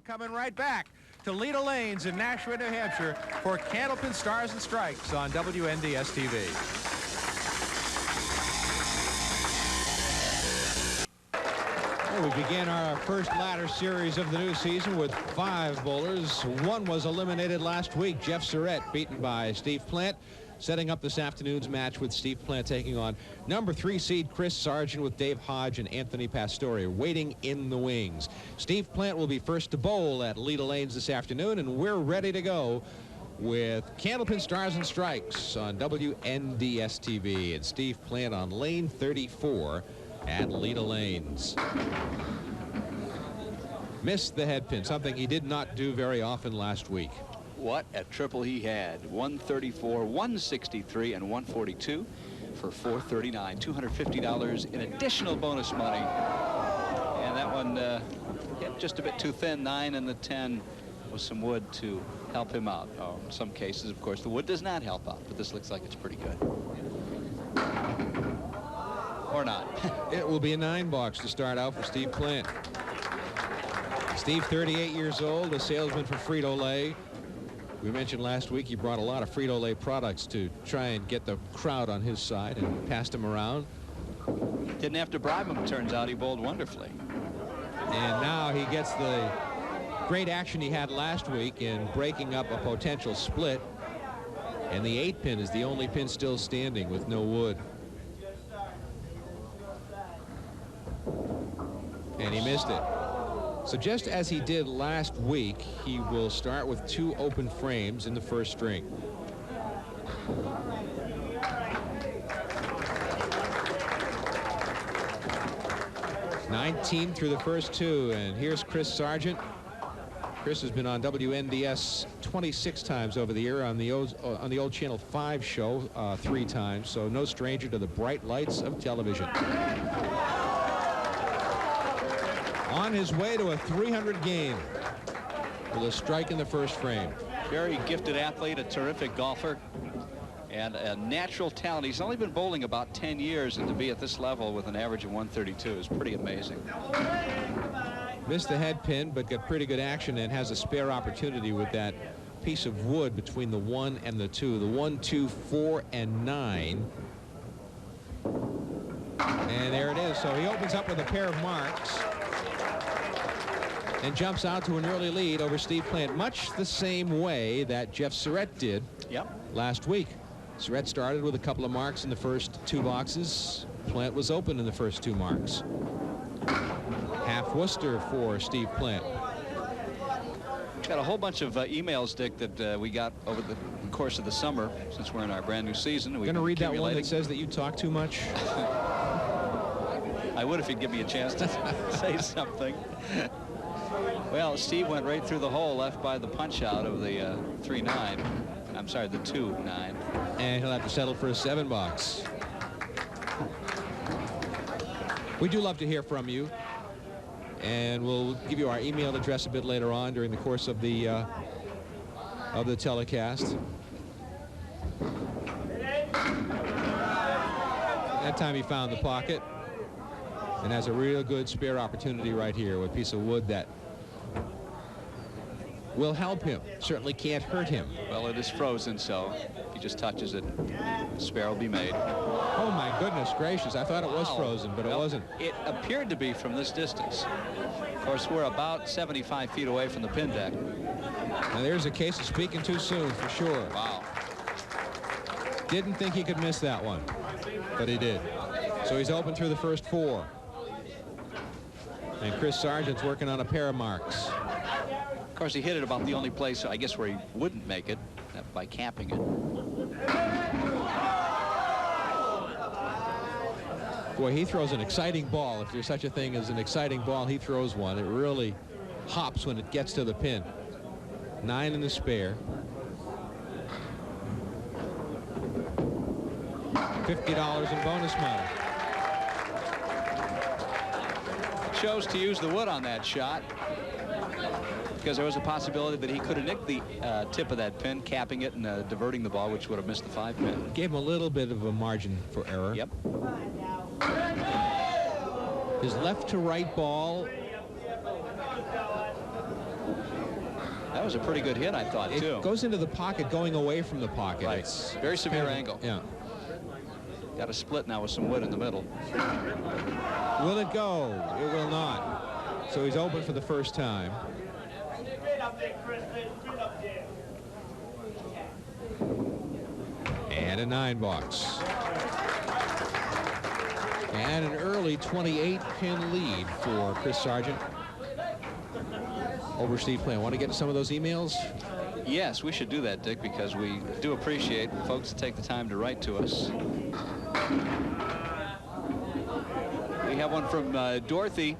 coming right back to Leda Lanes in Nashua, New Hampshire for Candlepin Stars and Strikes on WNDS TV. We began our first ladder series of the new season with 5 bowlers. One was eliminated last week, Jeff Surratt, beaten by Steve Plante. Setting up this afternoon's match with Steve Plante taking on number 3 seed Chris Sargent with Dave Hodge and Anthony Pastore waiting in the wings. Steve Plante will be first to bowl at Leda Lanes this afternoon, and we're ready to go with Candlepin Stars and Strikes on WNDS TV. And Steve Plante on lane 34 at Leda Lanes. Missed the head pin, something he did not do very often last week. What a triple he had. 134, 163, and 142 for 439. $250 in additional bonus money. And that one hit just a bit too thin. 9 and the 10 with some wood to help him out. Oh, in some cases, of course, the wood does not help out, but this looks like it's pretty good. Or not. It will be a 9 box to start out for Steve Plante. Steve, 38 years old, a salesman for Frito-Lay. We mentioned last week he brought a lot of Frito-Lay products to try and get the crowd on his side and passed them around. Didn't have to bribe him, turns out. He bowled wonderfully. And now he gets the great action he had last week in breaking up a potential split. And the 8 pin is the only pin still standing with no wood. And he missed it. So just as he did last week, he will start with 2 open frames in the first string. "19 through the first 2, and here's Chris Sargent. Chris has been on WNDS 26 times over the year, on the old Channel 5 show 3 times, so no stranger to the bright lights of television. On his way to a 300 game with a strike in the first frame. Very gifted athlete, a terrific golfer, and a natural talent. He's only been bowling about 10 years, and to be at this level with an average of 132 is pretty amazing. Missed the head pin, but got pretty good action and has a spare opportunity with that piece of wood between the 1 and the 2. The 1, 2, 4, and 9. And there it is. So he opens up with a pair of marks and jumps out to an early lead over Steve Plante, much the same way that Jeff Surratt did last week. Surratt started with a couple of marks in the first 2 boxes. Plante was open in the first 2 marks. Half Worcester for Steve Plante. Got a whole bunch of emails, Dick, that we got over the course of the summer since we're in our brand new season. We're going to read that one that says that you talk too much. I would if he'd give me a chance to say something. Well, Steve went right through the hole left by the punch out of the 3-9. I'm sorry, the 2-9. And he'll have to settle for a 7 box. We do love to hear from you, and we'll give you our email address a bit later on during the course of the telecast. That time he found the pocket and has a real good spare opportunity right here with a piece of wood that will help him. Certainly can't hurt him. Well, it is frozen, so if he just touches it, the spare will be made. Oh, my goodness gracious. I thought it was frozen, but it wasn't. It appeared to be from this distance. Of course, we're about 75 feet away from the pin deck. Now, there's a case of speaking too soon, for sure. Wow. Didn't think he could miss that one, but he did. So he's open through the first 4. And Chris Sargent's working on a pair of marks. Of course, he hit it about the only place, I guess, where he wouldn't make it, by capping it. Boy, he throws an exciting ball. If there's such a thing as an exciting ball, he throws one. It really hops when it gets to the pin. 9 in the spare. $50 in bonus money. Chose to use the wood on that shot because there was a possibility that he could have nicked the tip of that pin, capping it and diverting the ball, which would have missed the 5 pin. Gave him a little bit of a margin for error. Yep. His left to right ball was a pretty good hit, I thought, too. It goes into the pocket, going away from the pocket. Right. It's very severe angle. Yeah. Got a split now with some wood in the middle. Will it go? It will not. So he's open for the first time. And a 9-box. And an early 28-pin lead for Chris Sargent over Steve Plante. Want to get to some of those emails? Yes, we should do that, Dick, because we do appreciate folks that take the time to write to us. We have one from Dorothy.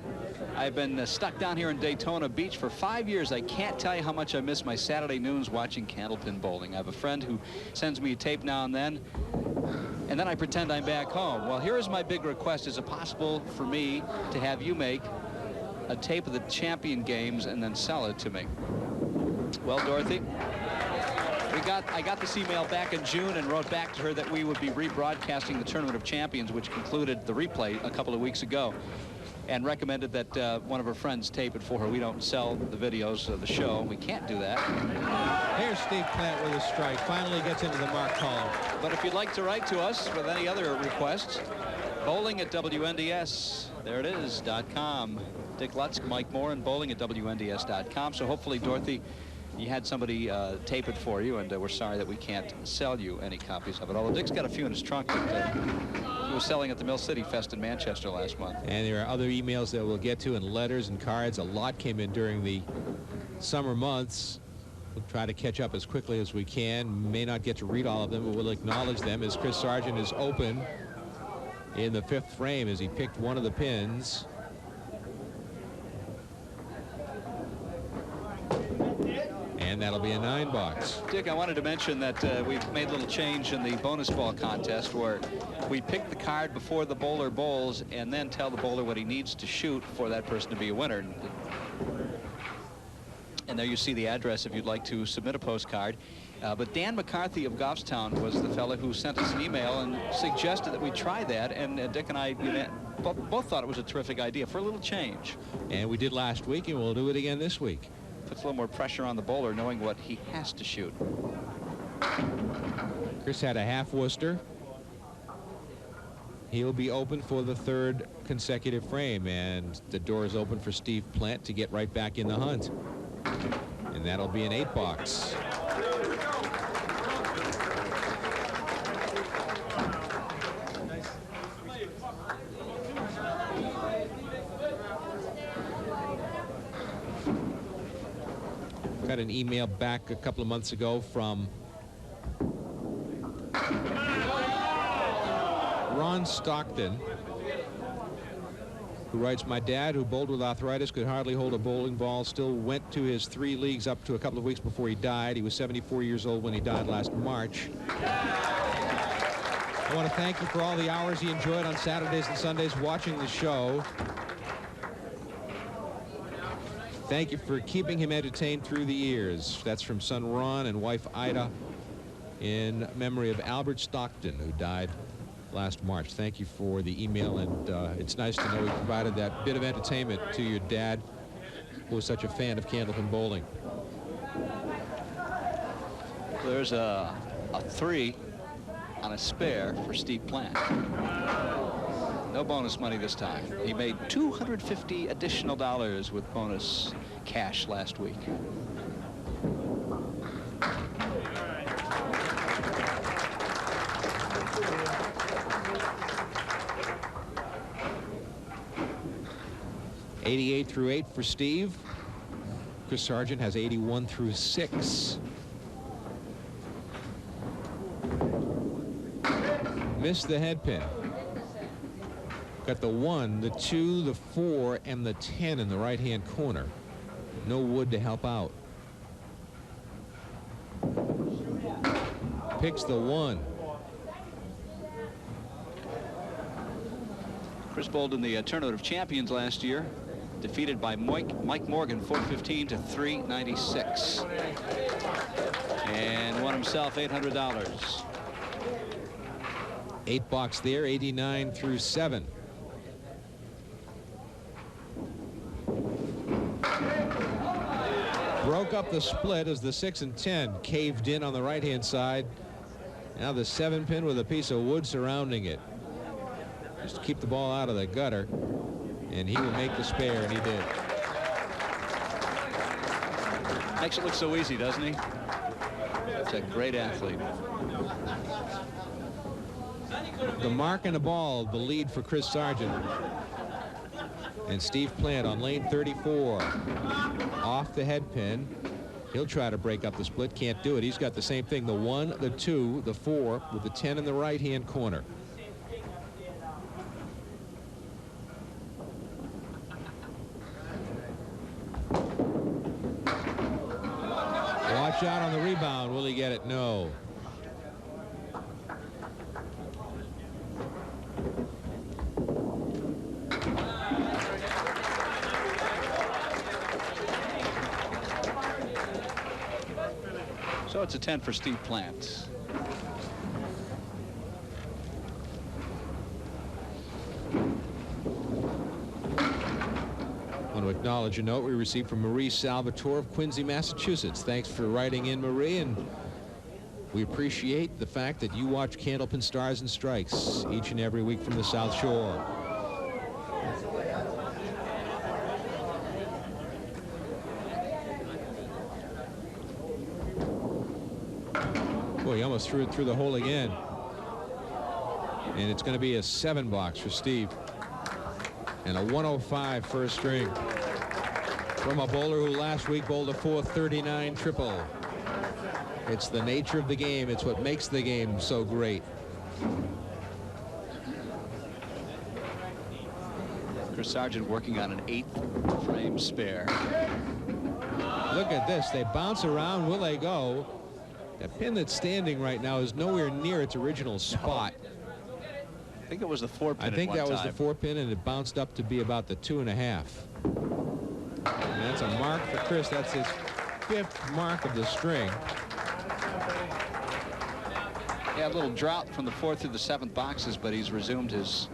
I've been stuck down here in Daytona Beach for 5 years. I can't tell you how much I miss my Saturday noons watching Candlepin bowling. I have a friend who sends me a tape now and then I pretend I'm back home. Well, here is my big request. Is it possible for me to have you make a tape of the champion games and then sell it to me? Well, Dorothy, I got this email back in June and wrote back to her that we would be rebroadcasting the Tournament of Champions, which concluded the replay a couple of weeks ago, and recommended that one of her friends tape it for her. We don't sell the videos of the show. We can't do that. Here's Steve Plante with a strike. Finally gets into the mark column. But if you'd like to write to us with any other requests, bowling@WNDS, there it is, .com. Dick Lutz, Mike Moore, and bowling@WNDS.com. So hopefully, Dorothy, you had somebody tape it for you, and we're sorry that we can't sell you any copies of it. Although Dick's got a few in his trunk that he was selling at the Mill City Fest in Manchester last month. And there are other emails that we'll get to, and letters and cards. A lot came in during the summer months. We'll try to catch up as quickly as we can. May not get to read all of them, but we'll acknowledge them as Chris Sargent is open in the 5th frame as he picked one of the pins. And that'll be a 9-box. Dick, I wanted to mention that we've made a little change in the bonus ball contest where we pick the card before the bowler bowls and then tell the bowler what he needs to shoot for that person to be a winner. And there you see the address if you'd like to submit a postcard. But Dan McCarthy of Goffstown was the fellow who sent us an email and suggested that we try that. And Dick and I both thought it was a terrific idea for a little change. And we did last week, and we'll do it again this week. Puts a little more pressure on the bowler knowing what he has to shoot. Chris had a half Worcester. He'll be open for the 3rd consecutive frame, and the door is open for Steve Plante to get right back in the hunt. And that'll be an 8-box. Got an email back a couple of months ago from Ron Stockton, who writes, my dad, who bowled with arthritis, could hardly hold a bowling ball, still went to his 3 leagues up to a couple of weeks before he died. He was 74 years old when he died last March. I want to thank you for all the hours he enjoyed on Saturdays and Sundays watching the show. Thank you for keeping him entertained through the years. That's from son Ron and wife Ida in memory of Albert Stockton, who died last March. Thank you for the email, and it's nice to know we provided that bit of entertainment to your dad, who was such a fan of Candlepin bowling. There's a 3 on a spare for Steve Plante. No bonus money this time. He made $250 additional with bonus cash last week. '88 through 8 for Steve. Chris Sargent has 81 through 6. Missed the head pin. Got the 1, the 2, the 4, and the 10 in the right-hand corner. No wood to help out. Picks the 1. Chris bowled in the Tournament of Champions last year, defeated by Mike Morgan, 415 to 396, and won himself $800. 8-box there, 89 through 7. Broke up the split as the 6 and 10 caved in on the right-hand side. Now the 7-pin with a piece of wood surrounding it. Just to keep the ball out of the gutter. And he will make the spare, and he did. Makes it look so easy, doesn't he? It's a great athlete. The mark and the ball, the lead for Chris Sargent. And Steve Plante on lane 34. Off the head pin. He'll try to break up the split. Can't do it. He's got the same thing. The 1, the 2, the 4 with the 10 in the right-hand corner. Watch out on the rebound. Will he get it? No. So it's a 10 for Steve Plante. I want to acknowledge a note we received from Marie Salvatore of Quincy, Massachusetts. Thanks for writing in, Marie, and we appreciate the fact that you watch Candlepin Stars and Strikes each and every week from the South Shore. Boy, he almost threw it through the hole again. And it's going to be a 7-box for Steve. And a 105 first string from a bowler who last week bowled a 439 triple. It's the nature of the game. It's what makes the game so great. Chris Sargent working on an 8th frame spare. Look at this. They bounce around. Will they go? The pin that's standing right now is nowhere near its original spot. I think it was the 4-pin. I think that was the 4-pin, and it bounced up to be about the 2.5. And that's a mark for Chris. That's his 5th mark of the string. Yeah, a little drought from the 4th through the 7th boxes, but he's resumed his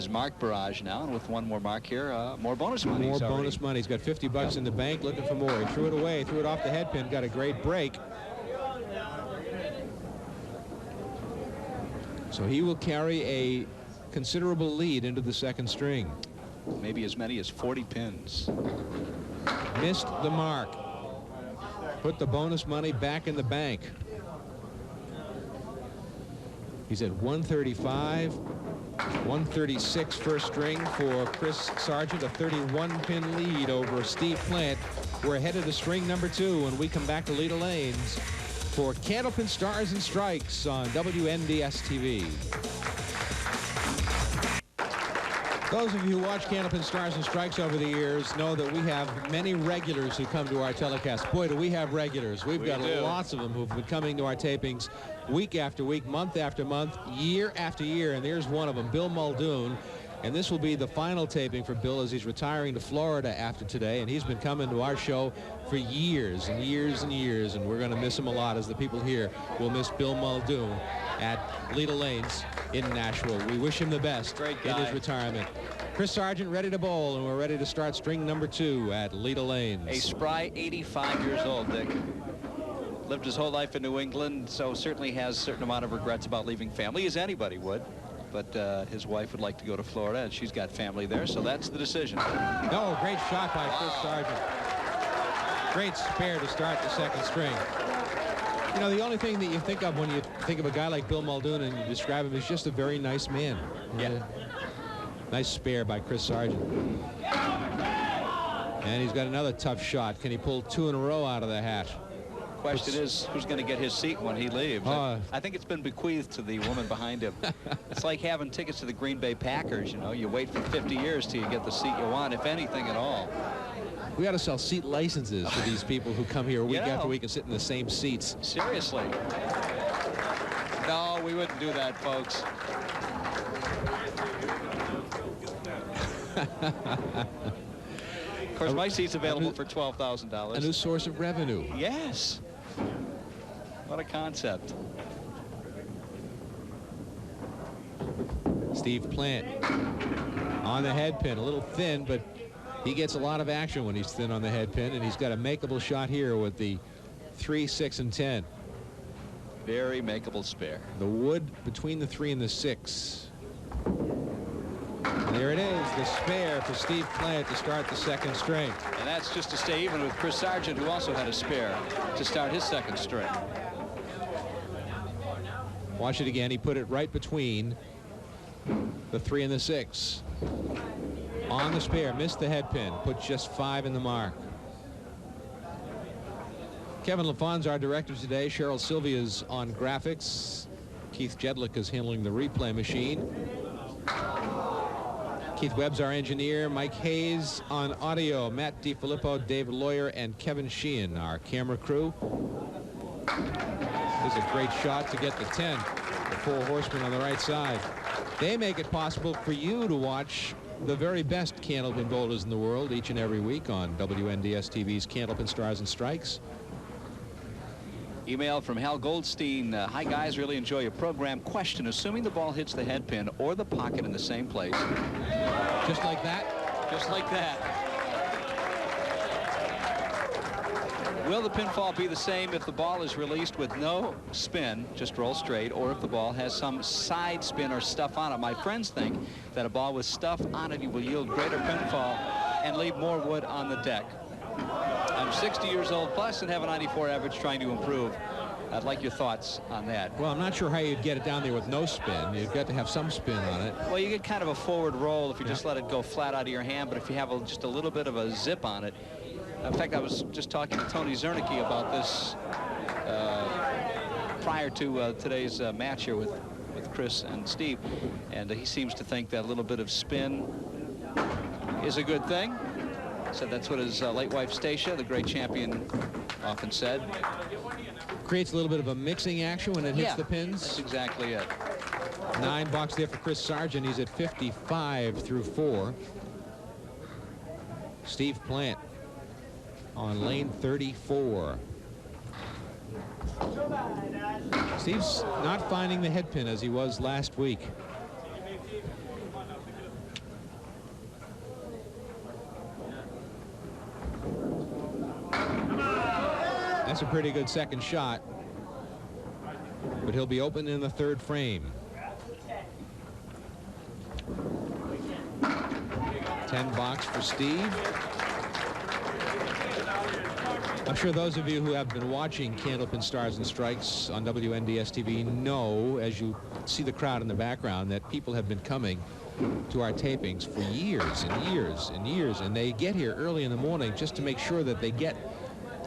mark barrage now, and with one more mark here, more bonus money. More bonus money. He's got 50 bucks in the bank, looking for more. He threw it away, threw it off the head pin, got a great break. So he will carry a considerable lead into the 2nd string. Maybe as many as 40 pins. Missed the mark. Put the bonus money back in the bank. He's at 135, 136 first string for Chris Sargent, a 31-pin lead over Steve Plante. We're headed to string number 2 when we come back to Leda Lanes for Candlepin Stars and Strikes on WNDS TV. Those of you who watch Candlepin Stars and Strikes over the years know that we have many regulars who come to our telecast. Boy, do we have regulars. We've got lots of them who've been coming to our tapings week after week, month after month, year after year, and there's one of them, Bill Muldoon. And this will be the final taping for Bill as he's retiring to Florida after today. And he's been coming to our show for years and years and years. And we're going to miss him a lot, as the people here will miss Bill Muldoon at Leda Lanes in Nashville. We wish him the best in his retirement. Chris Sargent ready to bowl, and we're ready to start string number 2 at Leda Lanes. A spry 85 years old, Dick. Lived his whole life in New England, so certainly has a certain amount of regrets about leaving family, as anybody would. But his wife would like to go to Florida, and she's got family there, so that's the decision. No, great shot by Chris Sargent. Great spare to start the 2nd string. You know, the only thing that you think of when you think of a guy like Bill Muldoon and you describe him as just a very nice man. Yeah. Nice spare by Chris Sargent. And he's got another tough shot. Can he pull 2 in a row out of the hat? Question is, who's going to get his seat when he leaves? I think it's been bequeathed to the woman behind him. It's like having tickets to the Green Bay Packers. You know, you wait for 50 years till you get the seat you want, if anything at all. We ought to sell seat licenses to these people who come here week after week and sit in the same seats. Seriously. No, we wouldn't do that, folks. Of course, my seat's available for $12,000. A new source of revenue. Yes. What a concept. Steve Plante on the head pin, a little thin, but He gets a lot of action when he's thin on the head pin, and he's got a makeable shot here with the 3, 6, and 10. Very makeable spare. The wood between the 3 and the 6. And there it is, the spare for Steve Plante to start the second string. And that's just to stay even with Chris Sargent, who also had a spare to start his second string. Watch it again. He put it right between the 3 and the 6. On the spare, missed the head pin, put just 5 in the mark. Kevin LaFon's our director today. Cheryl Sylvia's on graphics. Keith Jedlick is handling the replay machine. Keith Webb's our engineer. Mike Hayes on audio. Matt DiFilippo, David Lawyer, and Kevin Sheehan, our camera crew. This is a great shot to get the 10. The 4 horsemen on the right side. They make it possible for you to watch the very best Candlepin bowlers in the world each and every week on WNDS TV's Candlepin Stars and Strikes. Email from Hal Goldstein. Hi, guys. Really enjoy your program. Question, assuming the ball hits the head pin or the pocket in the same place. Just like that? Just like that. Will the pinfall be the same if the ball is released with no spin, just roll straight, or if the ball has some side spin or stuff on it? My friends think that a ball with stuff on it will yield greater pinfall and leave more wood on the deck. I'm 60 years old plus and have a 94 average, trying to improve. I'd like your thoughts on that. Well, I'm not sure how you'd get it down there with no spin. You've got to have some spin on it. Well, you get kind of a forward roll if you just let it go flat out of your hand, but if you have just a little bit of a zip on it. In fact, I was just talking to Tony Zernicke about this prior to today's match here with Chris and Steve, and he seems to think that a little bit of spin is a good thing. Said that's what his late wife Stacia, the great champion, often said. Creates a little bit of a mixing action when it hits the pins. That's exactly it. $9 there for Chris Sargent. He's at 55 through 4. Steve Plante on lane 34. Steve's not finding the head pin as he was last week. That's a pretty good second shot, but he'll be open in the third frame. 10 box for Steve. I'm sure those of you who have been watching Candlepin Stars and Strikes on WNDS TV know, as you see the crowd in the background, that people have been coming to our tapings for years and years and years, and they get here early in the morning just to make sure that they get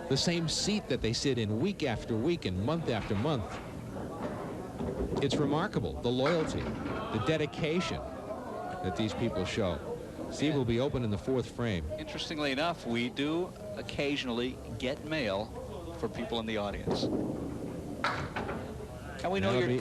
the same seat that they sit in week after week and month after month. It's remarkable, the loyalty, the dedication that these people show. Steve will be open in the fourth frame. Interestingly enough, we do occasionally get mail for people in the audience. And we know you're...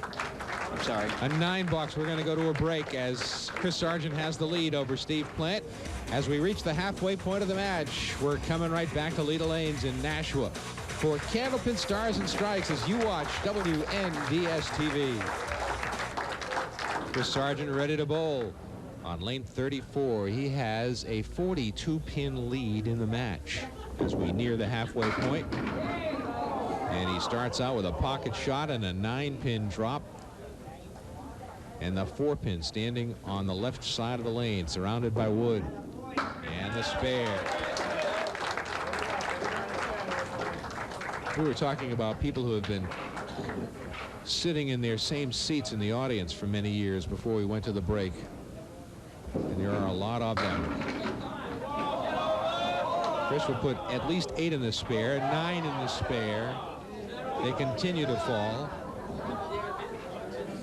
I'm sorry. A 9 box. We're going to go to a break as Chris Sargent has the lead over Steve Plante. As we reach the halfway point of the match, we're coming right back to Leda Lanes in Nashua for Candlepin Stars and Strikes as you watch WNDS TV. Chris Sargent ready to bowl. On lane 34, he has a 42-pin lead in the match as we near the halfway point. And he starts out with a pocket shot and a 9-pin drop. And the 4-pin standing on the left side of the lane, surrounded by wood. And the spare. We were talking about people who have been sitting in their same seats in the audience for many years before we went to the break. And there are a lot of them. Chris will put at least 8 in the spare, 9 in the spare. They continue to fall.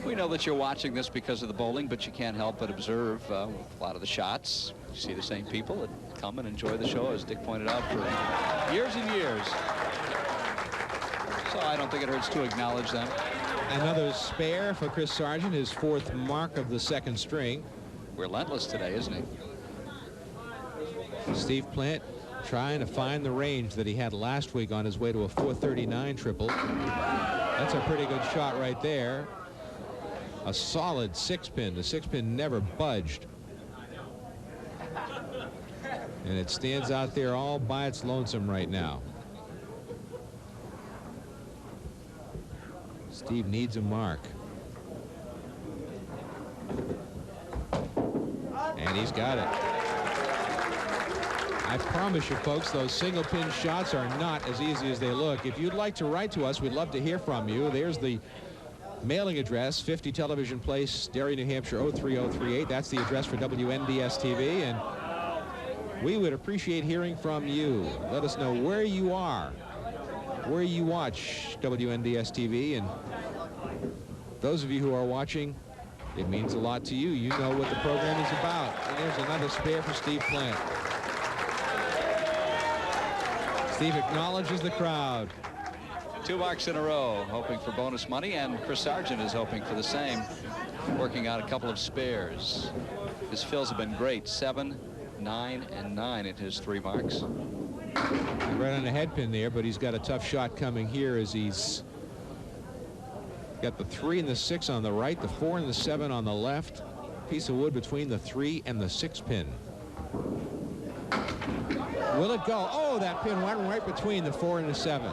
We know that you're watching this because of the bowling, but you can't help but observe a lot of the shots. You see the same people that come and enjoy the show, as Dick pointed out, for years and years. So I don't think it hurts to acknowledge them. Another spare for Chris Sargent, his 4th mark of the second string. Relentless today, isn't he? Steve Plante trying to find the range that he had last week on his way to a 439 triple. That's a pretty good shot right there. A solid 6-pin. The 6-pin never budged. And it stands out there all by its lonesome right now. Steve needs a mark. And he's got it. I promise you, folks, those single pin shots are not as easy as they look. If you'd like to write to us, we'd love to hear from you. There's the mailing address, 50 Television Place, Derry, New Hampshire, 03038. That's the address for WNDS TV. And we would appreciate hearing from you. Let us know where you are, where you watch WNDS TV. And those of you who are watching, it means a lot to you. You know what the program is about. And there's another spare for Steve Plante. Steve acknowledges the crowd. 2 marks in a row, hoping for bonus money, and Chris Sargent is hoping for the same, working out a couple of spares. His fills have been great, 7, 9, and 9 at his 3 marks. Right on the head pin there, but he's got a tough shot coming here as he's got the 3 and the 6 on the right, the 4 and the 7 on the left. Piece of wood between the 3 and the 6 pin. Will it go? Oh, that pin went right between the 4 and the 7.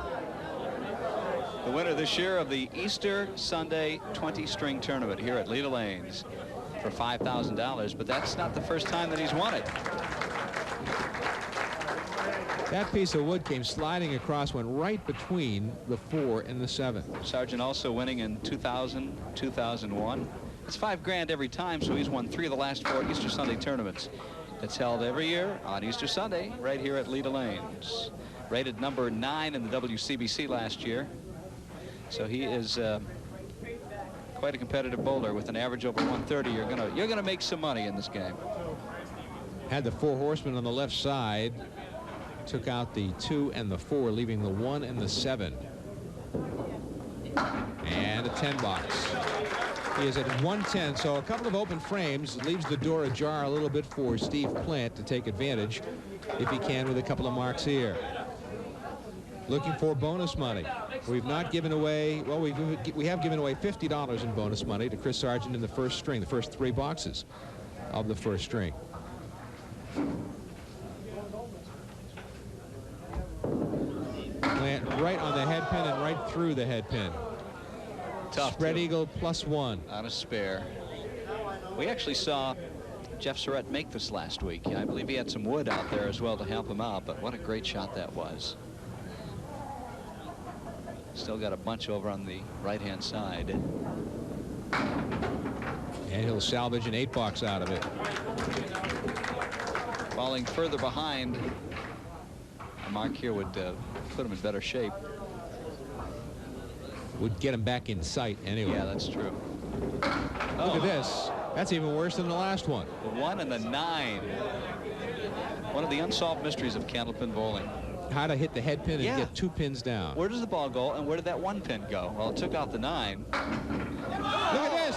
The winner this year of the Easter Sunday 20-string tournament here at Leda Lanes for $5,000, but that's not the first time that he's won it. That piece of wood came sliding across, went right between the 4 and the 7. Sargent also winning in 2000, 2001. It's $5 grand every time, so he's won 3 of the last 4 Easter Sunday tournaments. It's held every year on Easter Sunday right here at Leda Lanes. Rated number 9 in the WCBC last year. So he is quite a competitive bowler with an average over 130. You're gonna make some money in this game. Had the 4 horsemen on the left side. Took out the 2 and the 4, leaving the 1 and the 7. And a 10 box. He is at 110, so a couple of open frames leaves the door ajar a little bit for Steve Plante to take advantage if he can with a couple of marks here. Looking for bonus money. We've not given away, well, we have given away $50 in bonus money to Chris Sargent in the first string, the first 3 boxes of the first string. Plante right on the head pin and right through the head pin. Tough. Spread eagle +1 on a spare. We actually saw Jeff Surratt make this last week. I believe he had some wood out there as well to help him out, but what a great shot that was. Still got a bunch over on the right-hand side. And he'll salvage an 8 box out of it. Falling further behind, a mark here would put him in better shape. Would get him back in sight anyway. Yeah, that's true. Look at this. That's even worse than the last one. The 1 and the 9. One of the unsolved mysteries of Candlepin bowling. How to hit the head pin and get 2 pins down. Where does the ball go, and where did that 1 pin go? Well, it took out the 9. Look at this.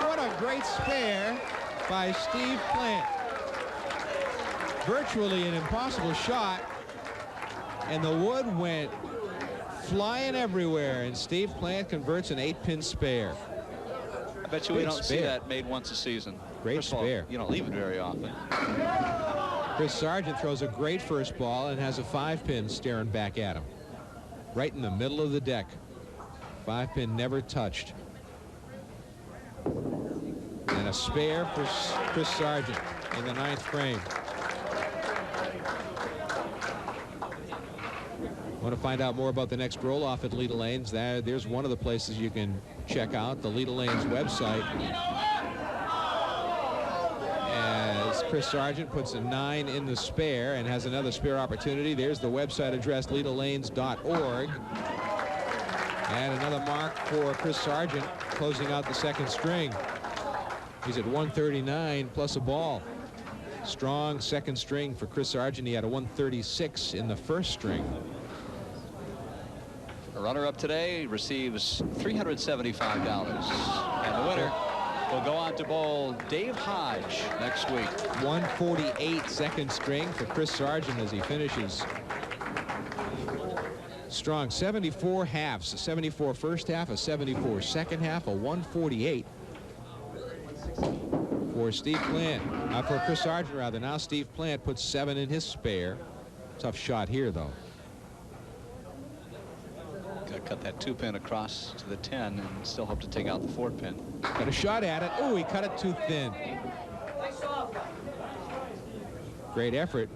What a great spare by Steve Plante. Virtually an impossible shot, and the wood went flying everywhere, and Steve Plante converts an 8-pin spare. I bet you we don't see that made once a season. Great spare. You don't leave it very often. Chris Sargent throws a great first ball and has a 5-pin staring back at him. Right in the middle of the deck. 5-pin never touched. And a spare for Chris Sargent in the 9th frame. Want to find out more about the next roll-off at Leda Lanes? There's one of the places you can check out, the Leda Lanes website. As Chris Sargent puts a 9 in the spare and has another spare opportunity. There's the website address, ledalanes.org. And another mark for Chris Sargent, closing out the 2nd string. He's at 139 plus a ball. Strong 2nd string for Chris Sargent. He had a 136 in the 1st string. The runner-up today receives $375. And the winner will go on to bowl Dave Hodge next week. 148 2nd string for Chris Sargent as he finishes. Strong 74 halves, a 74 first half, a 74 second half, a 148 for for Steve Plante. For Chris Sargent, rather. Now Steve Plante puts 7 in his spare. Tough shot here, though. Got to cut that 2-pin across to the 10 and still hope to take out the 4-pin. Got a shot at it. Oh, he cut it too thin. Great effort.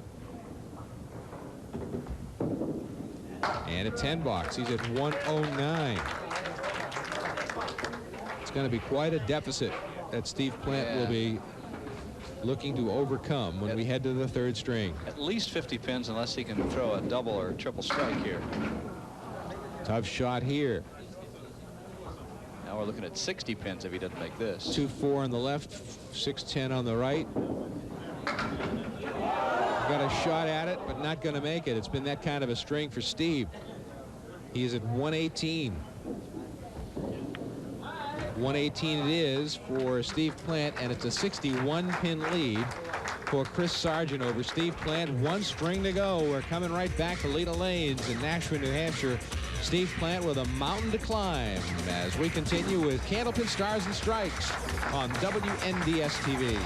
And a 10 box. He's at 109. It's going to be quite a deficit that Steve Plante will be looking to overcome when we head to the 3rd string. At least 50 pins unless he can throw a double or triple strike here. Tough shot here. Now we're looking at 60 pins if he doesn't make this. 2-4 on the left, 6-10 on the right. Got a shot at it, but not going to make it. It's been that kind of a string for Steve. He is at 118. 118 it is for Steve Plante, and it's a 61-pin lead for Chris Sargent over Steve Plante. 1 string to go. We're coming right back to Leda Lanes in Nashua, New Hampshire. Steve Plante with a mountain to climb as we continue with Candlepin Stars and Strikes on WNDS TV.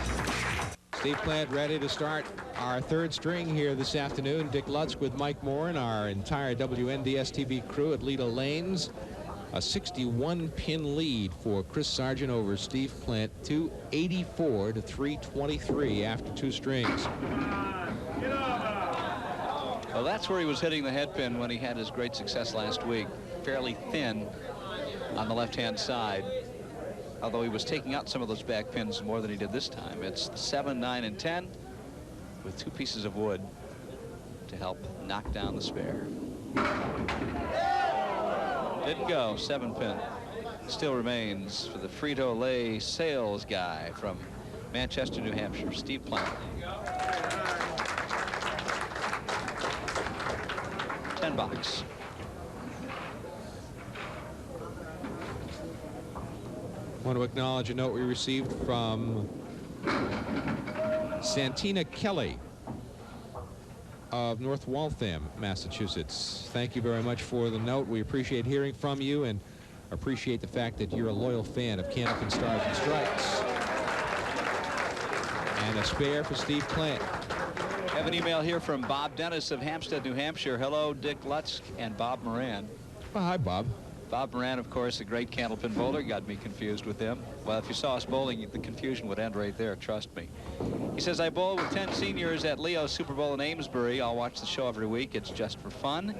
Steve Plante ready to start our 3rd string here this afternoon. Dick Lutz with Mike Moore and our entire WNDS TV crew at Leda Lanes. A 61-pin lead for Chris Sargent over Steve Plante, 284 to 323 after 2 strings. Well, that's where he was hitting the head pin when he had his great success last week. Fairly thin on the left-hand side, although he was taking out some of those back pins more than he did this time. It's 7, 9, and 10 with 2 pieces of wood to help knock down the spare. Didn't go. 7-pin still remains for the Frito-Lay sales guy from Manchester, New Hampshire, Steve Plante. 10 box. I want to acknowledge a note we received from Santina Kelly of North Waltham, Massachusetts. Thank you very much for the note. We appreciate hearing from you and appreciate the fact that you're a loyal fan of Candlepin Stars and Strikes. And a spare for Steve Plante. I have an email here from Bob Dennis of Hampstead, New Hampshire. Hello, Dick Lutz and Bob Moran. Oh, hi, Bob. Bob Moran, of course, a great Candlepin bowler. Got me confused with him. Well, if you saw us bowling, the confusion would end right there, trust me. He says, I bowl with 10 seniors at Leo's Super Bowl in Amesbury. I'll watch the show every week. It's just for fun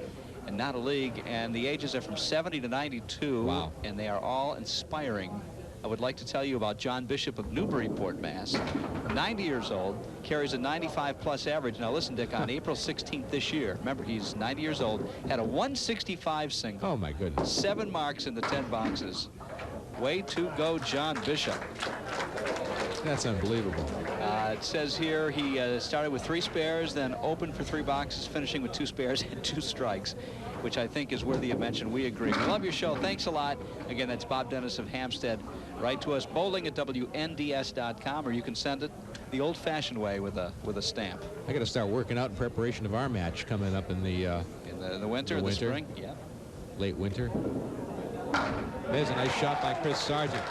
and not a league. And the ages are from 70 to 92. Wow. And they are all inspiring. I would like to tell you about John Bishop of Newburyport, Mass. 90 years old, carries a 95-plus average. Now, listen, Dick, on April 16th this year, remember, he's 90 years old, had a 165 single. Oh, my goodness. 7 marks in the 10 boxes. Way to go, John Bishop. That's unbelievable. It says here he started with 3 spares, then opened for 3 boxes, finishing with 2 spares and 2 strikes, which I think is worthy of mention. We agree. We love your show. Thanks a lot. Again, that's Bob Dennis of Hampstead. Write to us, bowling@WNDS.com, or you can send it the old-fashioned way with a stamp. I got to start working out in preparation of our match coming up in the winter, the spring. Yeah. Late winter. There's a nice shot by Chris Sargent.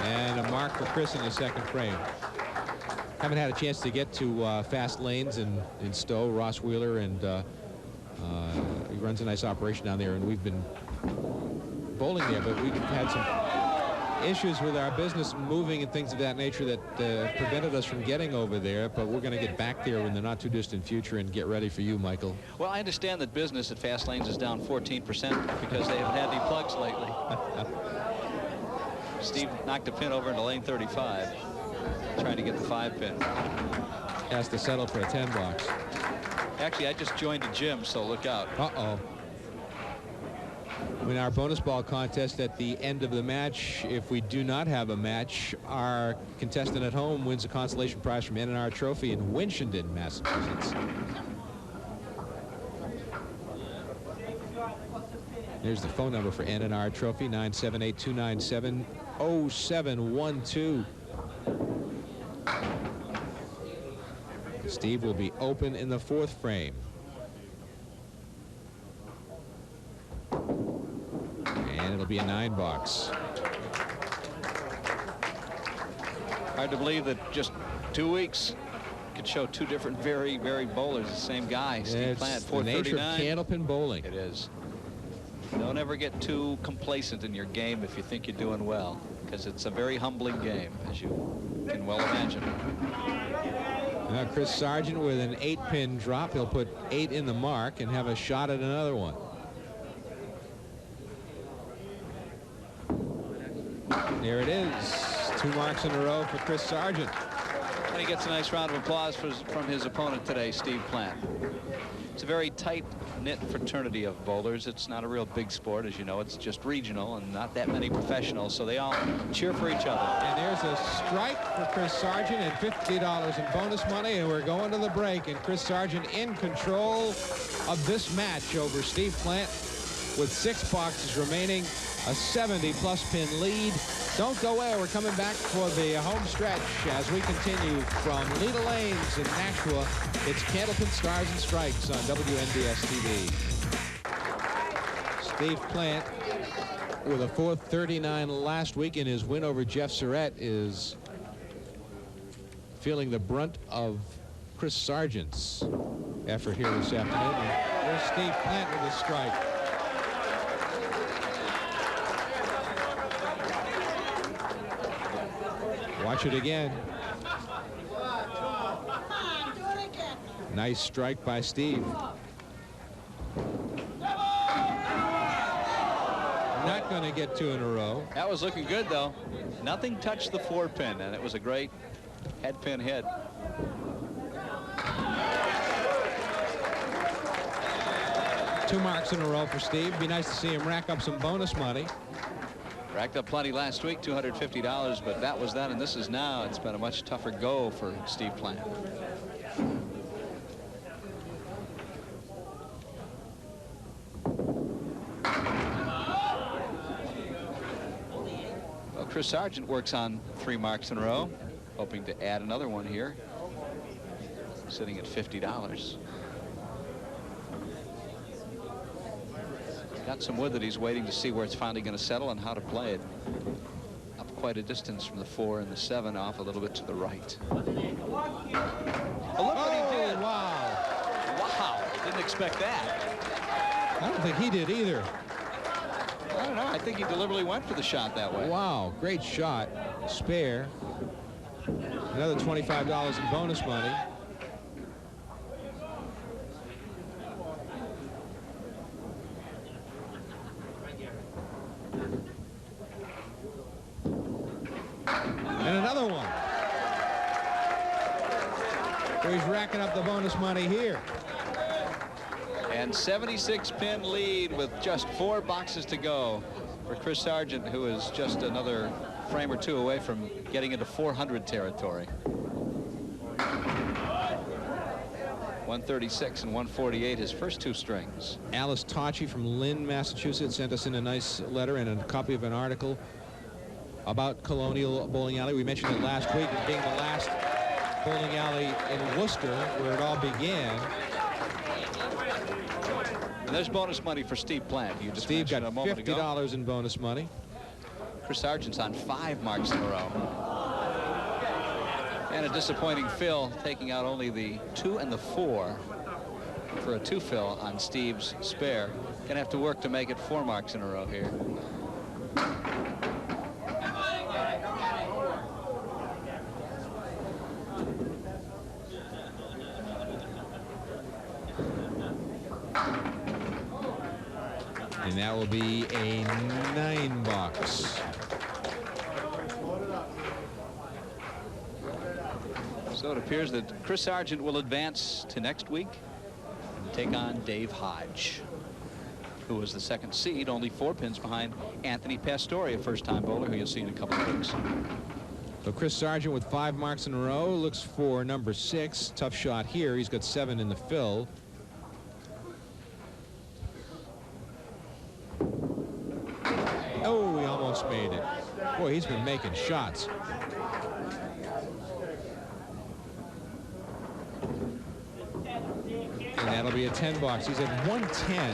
And a mark for Chris in the 2nd frame. Haven't had a chance to get to Fast Lanes in Stowe. Ross Wheeler, and he runs a nice operation down there, and we've been bowling there, but we've had some issues with our business moving and things of that nature that prevented us from getting over there, but we're going to get back there in the not too distant future and get ready for you, Michael. Well, I understand that business at Fast Lanes is down 14% because they haven't had any plugs lately. Steve knocked a pin over into lane 35, trying to get the 5-pin. Has to settle for a 10 box. Actually, I just joined a gym, so look out. Uh-oh. In our bonus ball contest at the end of the match, if we do not have a match, our contestant at home wins a consolation prize from N&R Trophy in Winchendon, Massachusetts. There's the phone number for N&R Trophy, 978-297-0712. Steve will be open in the 4th frame. And it'll be a 9 box. Hard to believe that just 2 weeks could show two different very varied bowlers. The same guy, Steve Plante, 439. The nature of Candlepin bowling. It is. Don't ever get too complacent in your game if you think you're doing well, because it's a very humbling game, as you can well imagine. Now Chris Sargent with an 8-pin drop. He'll put 8 in the mark and have a shot at another one. There it is. 2 marks in a row for Chris Sargent. And he gets a nice round of applause from his opponent today, Steve Plante. It's a very tight-knit fraternity of bowlers. It's not a real big sport, as you know. It's just regional and not that many professionals, so they all cheer for each other. And there's a strike for Chris Sargent and $50 in bonus money, and we're going to the break. And Chris Sargent in control of this match over Steve Plante with 6 boxes remaining, a 70-plus pin lead. Don't go away. We're coming back for the home stretch as we continue from Leda Lanes in Nashua. It's Candlepin Stars and Strikes on WNDS TV. Steve Plante with a 439 last week in his win over Jeff Surratt is feeling the brunt of Chris Sargent's effort here this afternoon. There's Steve Plante with a strike. Watch it again. Nice strike by Steve. Not going to get 2 in a row. That was looking good, though. Nothing touched the 4-pin, and it was a great head pin hit. Two marks in a row for Steve. Be nice to see him rack up some bonus money. Racked up plenty last week, $250, but that was then, and this is now. It's been a much tougher go for Steve Plante. Well, Chris Sargent works on 3 marks in a row, hoping to add another one here, sitting at $50. Got some wood that he's waiting to see where it's finally going to settle and how to play it. Up quite a distance from the 4 and the 7, off a little bit to the right. Oh, look what he did. Wow. Wow. Didn't expect that. I don't think he did either. I don't know. I think he deliberately went for the shot that way. Wow. Great shot. Spare. Another $25 in bonus money. And another one. So he's racking up the bonus money here. And 76-pin lead with just 4 boxes to go for Chris Sargent, who is just another frame or 2 away from getting into 400 territory. 136 and 148, his first 2 strings. Alice Tachi from Lynn, Massachusetts, sent us in a nice letter and a copy of an article about Colonial Bowling Alley. We mentioned it last week as being the last bowling alley in Worcester where it all began. And there's bonus money for Steve Plante. You just Steve got a moment ago. $50 in bonus money. Chris Sargent's on 5 marks in a row. And a disappointing fill, taking out only the 2 and the 4 for a 2 fill on Steve's spare. Gonna have to work to make it 4 marks in a row here. And that will be a 9 box. So it appears that Chris Sargent will advance to next week and take on Dave Hodge, who was the 2nd seed, only 4 pins behind Anthony Pastore, a first-time bowler who you'll see in a couple of weeks. So Chris Sargent with 5 marks in a row looks for number 6. Tough shot here. He's got 7 in the fill. Oh, he almost made it. Boy, he's been making shots. And that'll be a 10 box. He's at 110.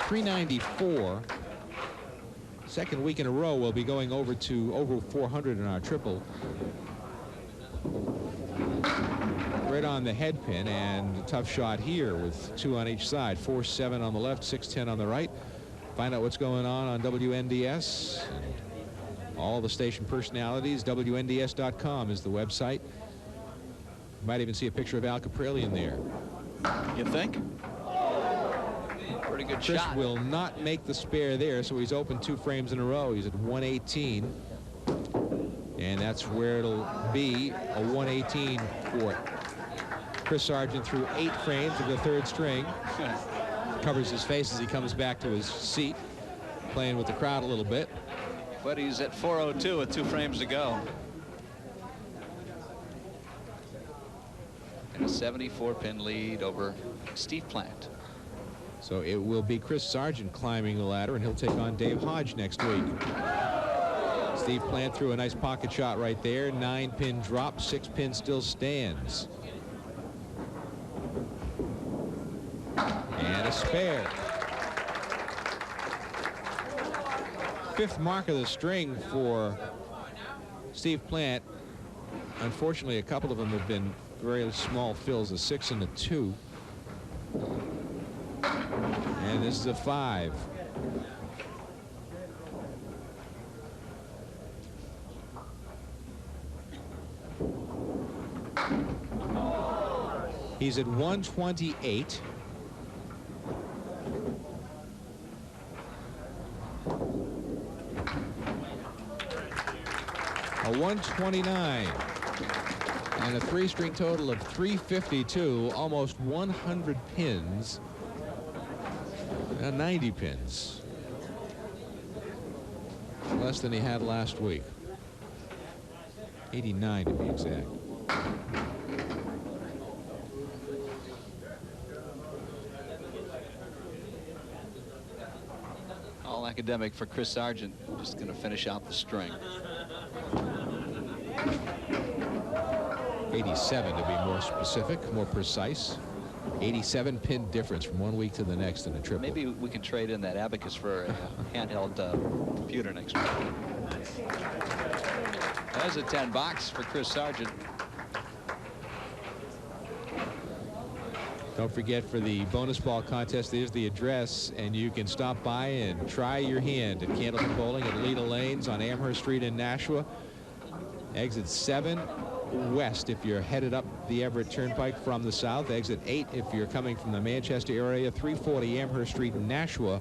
394. Second week in a row, we'll be going over 400 in our triple. Right on the head pin, and a tough shot here with 2 on each side. 4-7 on the left, 6-10 on the right. Find out what's going on WNDS. And all the station personalities. WNDS.com is the website. You might even see a picture of Al Caprilli in there. You think? Pretty good Chris shot. will not make the spare there, so he's open 2 frames in a row. He's at 118. And that's where it'll be, a 118 for Chris Sargent through 8 frames of the 3rd string. Covers his face as he comes back to his seat, playing with the crowd a little bit. But he's at 402 with 2 frames to go. And a 74-pin lead over Steve Plante. So it will be Chris Sargent climbing the ladder, and he'll take on Dave Hodge next week. Steve Plante threw a nice pocket shot right there. 9-pin drop, 6-pin still stands. And a spare. 5th mark of the string for Steve Plante. Unfortunately, a couple of them have been very small fills, a 6 and a 2. And this is a 5. He's at 128. A 129. And a 3-string total of 352, almost 100 pins. 90 pins. Less than he had last week. 89 to be exact. All academic for Chris Sargent. Just going to finish out the string. 87 to be more specific, more precise. 87 pin difference from one week to the next in a triple. Maybe we can trade in that abacus for a handheld computer next week. There's a 10 box for Chris Sargent. Don't forget, for the bonus ball contest, there's the address, and you can stop by and try your hand at Candlepin Bowling at Leda Lanes on Amherst Street in Nashua. Exit 7 west if you're headed up the Everett Turnpike from the south. Exit 8 if you're coming from the Manchester area. 340 Amherst Street in Nashua.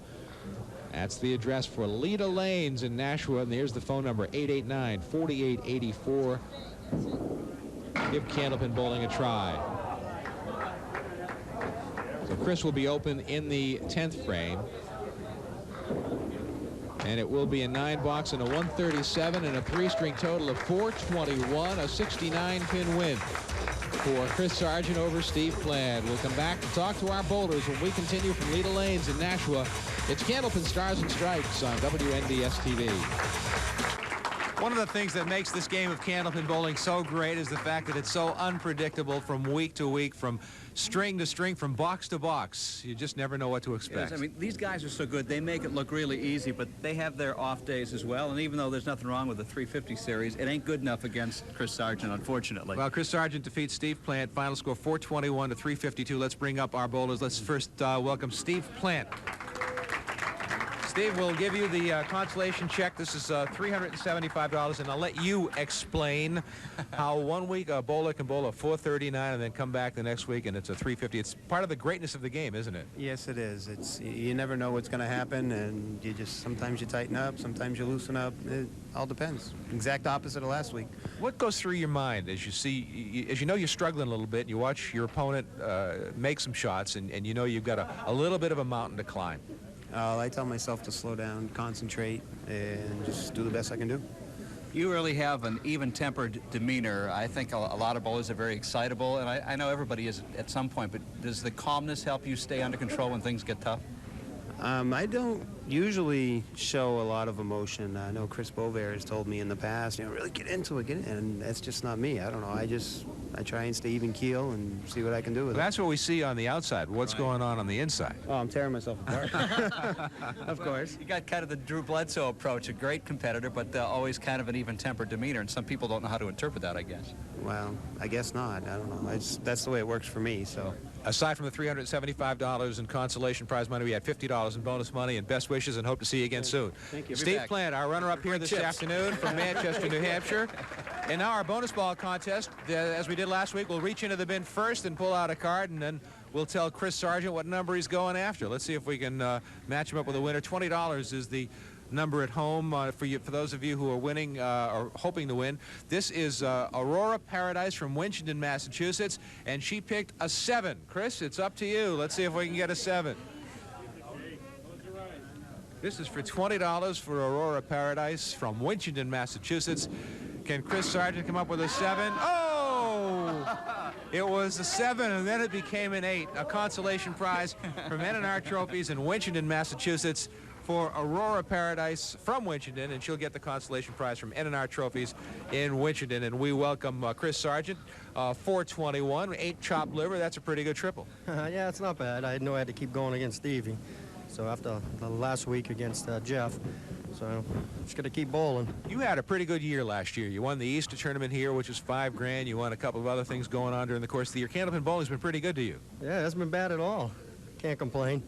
That's the address for Leda Lanes in Nashua. And there's the phone number, 889-4884. Give Candlepin Bowling a try. So Chris will be open in the 10th frame. And it will be a 9-box and a 137 and a 3-string total of 421, a 69-pin win for Chris Sargent over Steve Plante. We'll come back to talk to our bowlers when we continue from Leda Lanes in Nashua. It's Candlepin Stars and Stripes on WNDS TV. One of the things that makes this game of Candlepin bowling so great is the fact that it's so unpredictable from week to week, from string to string, from box to box. You just never know what to expect. Yes, I mean, these guys are so good. They make it look really easy, but they have their off days as well. And even though there's nothing wrong with the 350 series, it ain't good enough against Chris Sargent, unfortunately. Well, Chris Sargent defeats Steve Plante. Final score 421 to 352. Let's bring up our bowlers. Let's first welcome Steve Plante. Steve, we'll give you the consolation check. This is $375, and I'll let you explain how one week a bowler can bowl a 439 and then come back the next week and it's a 350. It's part of the greatness of the game, isn't it? Yes, it is. It's, you never know what's going to happen, and you just, sometimes you tighten up, sometimes you loosen up. It all depends. Exact opposite of last week. What goes through your mind as you see, as you know you're struggling a little bit, and you watch your opponent make some shots, and you know you've got a little bit of a mountain to climb? I tell myself to slow down, concentrate, and just do the best I can do. You really have an even-tempered demeanor. I think a lot of bowlers are very excitable, and I know everybody is at some point, but does the calmness help you stay under control when things get tough? I don't usually show a lot of emotion. I know Chris Bovair has told me in the past, you know, really get into it, and that's just not me. I don't know. I I try and stay even keel and see what I can do with it. That's what we see on the outside. What's going on the inside? Oh, I'm tearing myself apart. Of course. You got kind of the Drew Bledsoe approach, a great competitor, but always kind of an even-tempered demeanor, and some people don't know how to interpret that, I guess. Well, I guess not. I don't know. That's the way it works for me, so. Aside from the $375 in consolation prize money, we had $50 in bonus money and best wishes, and hope to see you again soon. Thank you. Steve Plante, our runner-up here this afternoon from Manchester, New Hampshire. And now our bonus ball contest, as we did last week, we'll reach into the bin first and pull out a card, and then we'll tell Chris Sargent what number he's going after. Let's see if we can match him up with a winner. $20 is the number at home for those of you who are winning or hoping to win. This is Aurora Paradise from Winchendon, Massachusetts, and she picked a 7. Chris, it's up to you. Let's see if we can get a 7. This is for $20 for Aurora Paradise from Winchendon, Massachusetts. Can Chris Sargent come up with a 7? Oh! It was a 7, and then it became an 8. A consolation prize from N&R Trophies in Winchendon, Massachusetts for Aurora Paradise from Winchendon, and she'll get the consolation prize from N&R Trophies in Winchendon. And we welcome Chris Sargent, 421, 8 chopped liver. That's a pretty good triple. Yeah, it's not bad. I knew I had to keep going against Stevie. So after the last week against Jeff, so just got to keep bowling. You had a pretty good year last year. You won the Easter tournament here, which is $5 grand. You won a couple of other things going on during the course of the year. Candlepin bowling's been pretty good to you. Yeah, it hasn't been bad at all. Can't complain.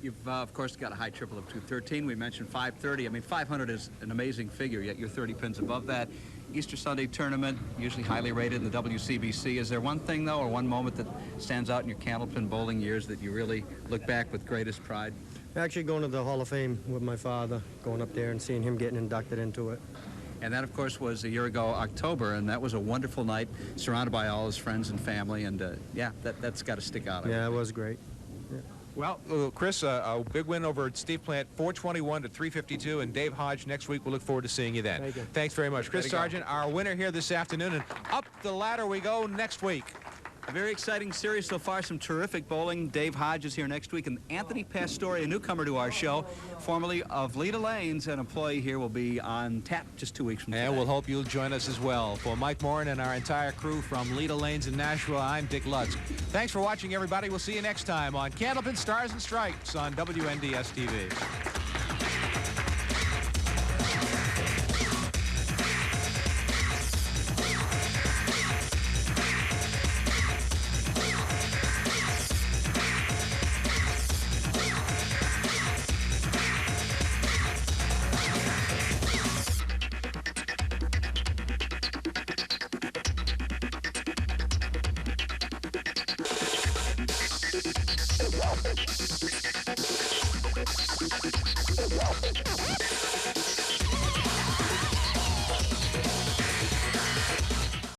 You've, of course, got a high triple of 213. We mentioned 530. I mean, 500 is an amazing figure, yet you're 30 pins above that. Easter Sunday tournament, usually highly rated in the WCBC. Is there one thing, though, or one moment that stands out in your Candlepin bowling years that you really look back with greatest pride? Actually going to the Hall of Fame with my father, going up there and seeing him getting inducted into it. And that, of course, was a year ago, October, and that was a wonderful night, surrounded by all his friends and family, and yeah, that's got to stick out. Yeah, it was great. Yeah. Well, Chris, a big win over at Steve Plante, 421 to 352, and Dave Hodge next week. We'll look forward to seeing you then. Thank you. Thanks very much. Chris Sargent, our winner here this afternoon, and up the ladder we go next week. A very exciting series so far, some terrific bowling. Dave Hodge is here next week, and Anthony Pastore, a newcomer to our show, formerly of Leda Lanes, an employee here, will be on tap just 2 weeks from today. And we'll hope you'll join us as well. For Mike Morin and our entire crew from Leda Lanes in Nashua, I'm Dick Lutz. Thanks for watching, everybody. We'll see you next time on Candlepin Stars and Stripes on WNDS TV.